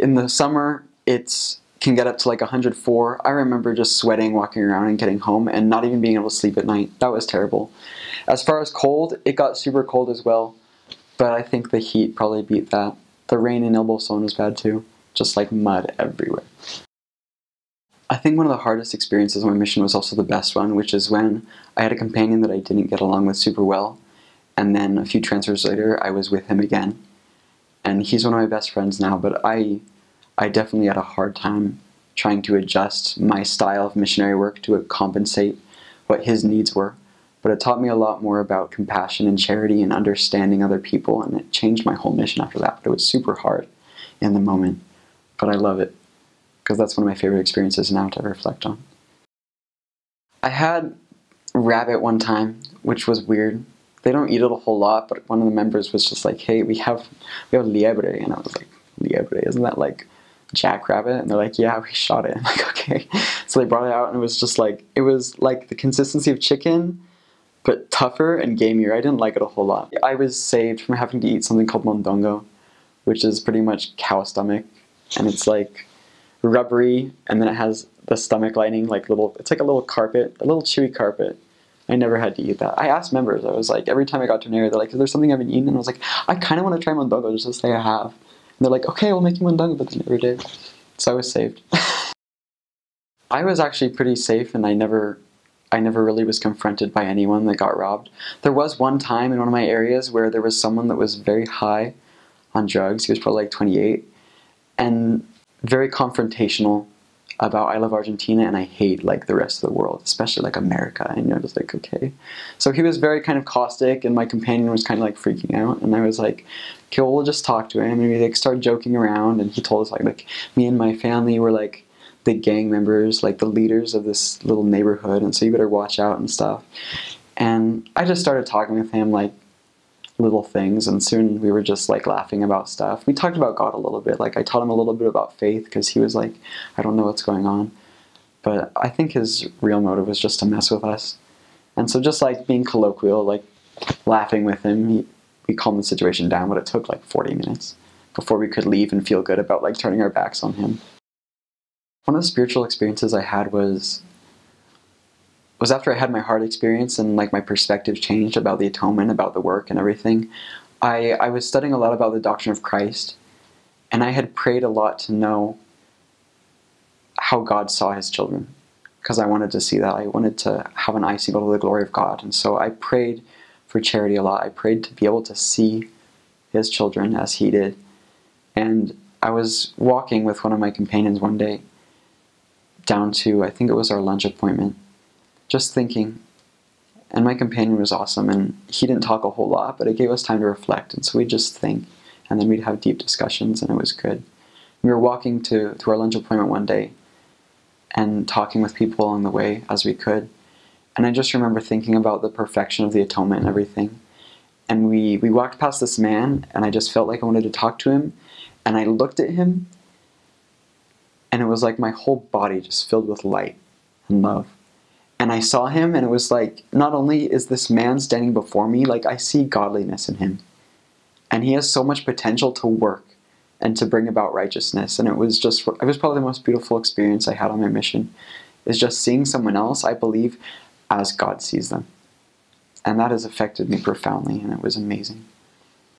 in the summer, it can get up to like 104. I remember just sweating, walking around and getting home and not even being able to sleep at night. That was terrible. As far as cold, it got super cold as well, but I think the heat probably beat that. The rain in Elbow-Zone was bad too, just like mud everywhere. I think one of the hardest experiences on my mission was also the best one, which is when I had a companion that I didn't get along with super well, and then a few transfers later I was with him again. And he's one of my best friends now, but I definitely had a hard time trying to adjust my style of missionary work to compensate what his needs were. But it taught me a lot more about compassion and charity and understanding other people, and it changed my whole mission after that. But it was super hard in the moment, but I love it, because that's one of my favorite experiences now to reflect on. I had rabbit one time, which was weird. They don't eat it a whole lot, but one of the members was just like, hey, we have liebre, and I was like, liebre, isn't that like jackrabbit? And they're like, yeah, we shot it. I'm like, okay. So they brought it out, and it was like the consistency of chicken, but tougher and gamier. I didn't like it a whole lot. I was saved from having to eat something called mondongo, which is pretty much cow stomach, and it's like rubbery, and then it has the stomach lining, it's like a little carpet, a little chewy carpet. I never had to eat that. I asked members, I was like, every time I got to an area, they're like, is there something I haven't eaten? And I was like, I kind of want to try mondongo just to say I have. And they're like, okay, we'll make you mondongo, but they never did. So I was saved. I was actually pretty safe, and I never really was confronted by anyone that got robbed. There was one time in one of my areas where there was someone that was very high on drugs. He was probably like 28, and very confrontational about I love Argentina and I hate like the rest of the world, especially like America. And you're just like, okay. So he was very kind of caustic, and my companion was kind of like freaking out, and I was like, okay, well, we'll just talk to him. And we like started joking around, and he told us like me and my family were like the gang members, like the leaders of this little neighborhood, and so you better watch out and stuff. And I just started talking with him like little things, and soon we were just like laughing about stuff. We talked about God a little bit. Like I taught him a little bit about faith, because he was like, I don't know what's going on. But I think his real motive was just to mess with us. And so just like being colloquial, like laughing with him, we calmed the situation down, but it took like 40 minutes before we could leave and feel good about like turning our backs on him. One of the spiritual experiences I had was after I had my heart experience and like my perspective changed about the atonement, about the work and everything. I was studying a lot about the doctrine of Christ, and I had prayed a lot to know how God saw his children, because I wanted to see that. I wanted to have an eye single to the glory of God, and so I prayed for charity a lot. I prayed to be able to see his children as he did. And I was walking with one of my companions one day down to, I think it was our lunch appointment, just thinking. And my companion was awesome, and he didn't talk a whole lot, but it gave us time to reflect, and so we'd just think, and then we'd have deep discussions, and it was good. We were walking to our lunch appointment one day, and talking with people along the way as we could, and I just remember thinking about the perfection of the atonement and everything. And we walked past this man, and I just felt like I wanted to talk to him, and I looked at him, and it was like my whole body just filled with light and love. And I saw him, and it was like, not only is this man standing before me, like I see godliness in him. And he has so much potential to work and to bring about righteousness. And it was probably the most beautiful experience I had on my mission, is just seeing someone else, I believe, as God sees them. And that has affected me profoundly, and it was amazing.